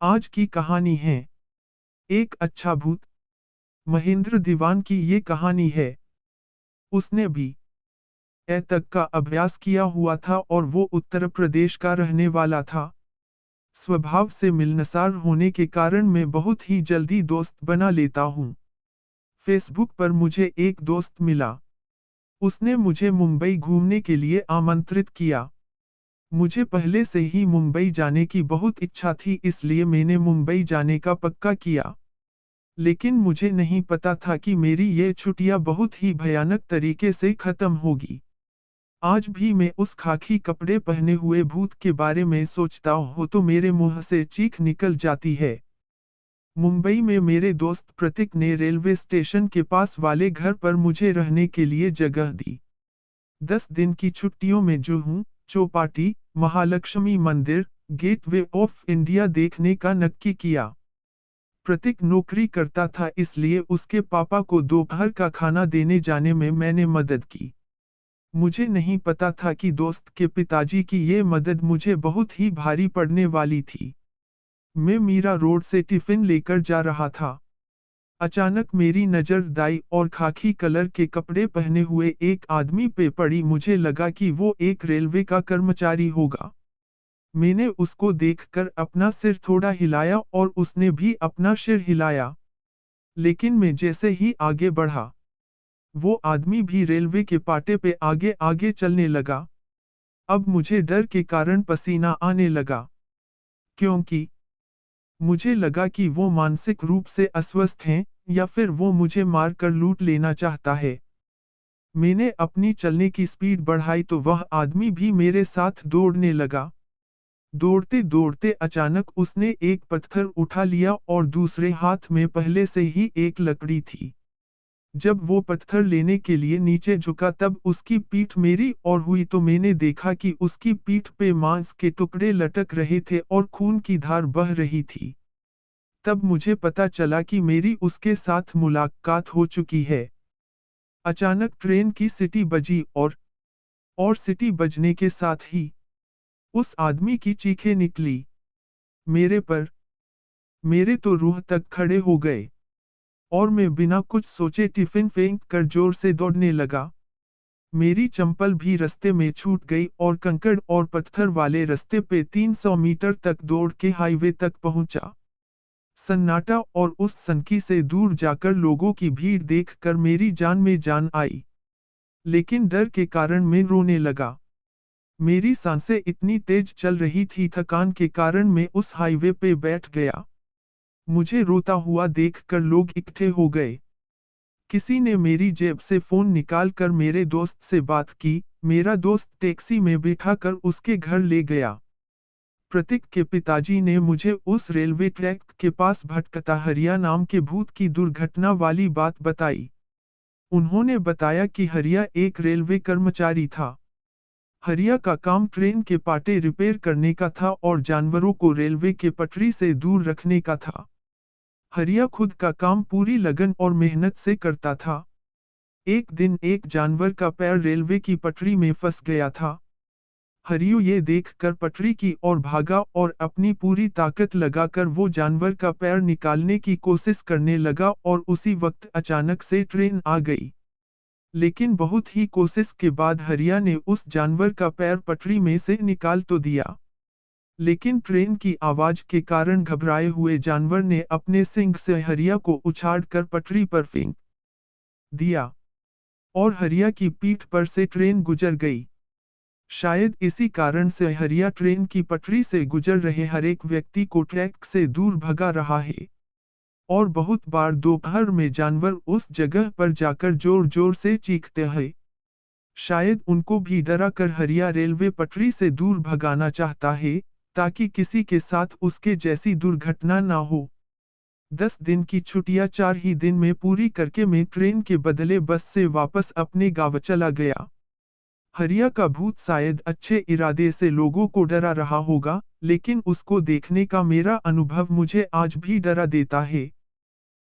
आज की कहानी है एक अच्छा भूत। महेंद्र दीवान की ये कहानी है। उसने भी ए तक का अभ्यास किया हुआ था और वो उत्तर प्रदेश का रहने वाला था। स्वभाव से मिलनसार होने के कारण मैं बहुत ही जल्दी दोस्त बना लेता हूँ। फेसबुक पर मुझे एक दोस्त मिला। उसने मुझे मुंबई घूमने के लिए आमंत्रित किया। मुझे पहले से ही मुंबई जाने की बहुत इच्छा थी, इसलिए मैंने मुंबई जाने का पक्का किया। लेकिन मुझे नहीं पता था कि मेरी ये छुट्टियां बहुत ही भयानक तरीके से खत्म होगी। आज भी मैं उस खाकी कपड़े पहने हुए भूत के बारे में सोचता हूँ तो मेरे मुंह से चीख निकल जाती है। मुंबई में मेरे दोस्त प्रतीक ने रेलवे स्टेशन के पास वाले घर पर मुझे रहने के लिए जगह दी। 10 दिन की छुट्टियों में जुहू, चौपाटी, महालक्ष्मी मंदिर, गेटवे ऑफ इंडिया देखने का नक्की किया। प्रतीक नौकरी करता था, इसलिए उसके पापा को दोपहर का खाना देने जाने में मैंने मदद की। मुझे नहीं पता था कि दोस्त के पिताजी की ये मदद मुझे बहुत ही भारी पड़ने वाली थी। मैं मीरा रोड से टिफिन लेकर जा रहा था। अचानक मेरी नज़र दाई और खाकी कलर के कपड़े पहने हुए एक आदमी पे पड़ी। मुझे लगा कि वो एक रेलवे का कर्मचारी होगा। मैंने उसको देखकर अपना सिर थोड़ा हिलाया और उसने भी अपना सिर हिलाया। लेकिन मैं जैसे ही आगे बढ़ा, वो आदमी भी रेलवे के पाटे पे आगे आगे चलने लगा। अब मुझे डर के कारण पसीना आने लगा, क्योंकि मुझे लगा कि वो मानसिक रूप से अस्वस्थ हैं, या फिर वो मुझे मारकर लूट लेना चाहता है। मैंने अपनी चलने की स्पीड बढ़ाई तो वह आदमी भी मेरे साथ दौड़ने लगा। दौड़ते दौड़ते अचानक उसने एक पत्थर उठा लिया और दूसरे हाथ में पहले से ही एक लकड़ी थी। जब वो पत्थर लेने के लिए नीचे झुका तब उसकी पीठ मेरी ओर हुई तो मैंने देखा कि उसकी पीठ पे मांस के टुकड़े लटक रहे थे और खून की धार बह रही थी। तब मुझे पता चला कि मेरी उसके साथ मुलाकात हो चुकी है। अचानक ट्रेन की सीटी बजी और सीटी बजने के साथ ही उस आदमी की चीखें निकली। मेरे पर मेरे तो रूह तक खड़े हो गए और मैं बिना कुछ सोचे टिफिन फेंक कर जोर से दौड़ने लगा। मेरी चंपल भी रास्ते में छूट गई और कंकड़ और पत्थर वाले रास्ते पे 300 मीटर तक दौड़ के हाईवे तक पहुंचा। सन्नाटा और उस सनकी से दूर जाकर लोगों की भीड़ देखकर मेरी जान में जान आई। लेकिन डर के कारण मैं रोने लगा। मेरी सांसें इतनी तेज चल रही थी, थकान के कारण मैं उस हाईवे पे बैठ गया। मुझे रोता हुआ देखकर लोग इकट्ठे हो गए। किसी ने मेरी जेब से फोन निकाल कर मेरे दोस्त से बात की। मेरा दोस्त टैक्सी में बिठाकर उसके घर ले गया। प्रतीक के पिताजी ने मुझे उस रेलवे ट्रैक के पास भटकता हरिया नाम के भूत की दुर्घटना वाली बात बताई। उन्होंने बताया कि हरिया एक रेलवे कर्मचारी था। हरिया का काम ट्रेन के पाटे रिपेयर करने का था और जानवरों को रेलवे के पटरी से दूर रखने का था। हरिया खुद का काम पूरी लगन और मेहनत से करता था। एक दिन एक जानवर का पैर रेलवे की पटरी में फंस गया था। हरियो ये देखकर पटरी की ओर भागा और अपनी पूरी ताकत लगाकर वो जानवर का पैर निकालने की कोशिश करने लगा और उसी वक्त अचानक से ट्रेन आ गई। लेकिन बहुत ही कोशिश के बाद हरिया ने उस जानवर का पैर पटरी में से निकाल तो दिया। लेकिन ट्रेन की आवाज के कारण घबराए हुए जानवर ने अपने सींग से हरिया को उछाड़कर पटरी पर फेंक दिया और हरिया की पीठ पर से ट्रेन गुजर गई। शायद इसी कारण से हरिया ट्रेन की पटरी से गुजर रहे हर एक व्यक्ति को ट्रैक से दूर भगा रहा है। और बहुत बार दोपहर में जानवर उस जगह पर जाकर जोर जोर से चीखते हैं। शायद उनको भी डरा कर हरिया रेलवे पटरी से दूर भगाना चाहता है, ताकि किसी के साथ उसके जैसी दुर्घटना ना हो। 10 दिन की छुट्टियां 4 ही दिन में पूरी करके मैं ट्रेन के बदले बस से वापस अपने गांव चला गया। हरिया का भूत शायद अच्छे इरादे से लोगों को डरा रहा होगा, लेकिन उसको देखने का मेरा अनुभव मुझे आज भी डरा देता है।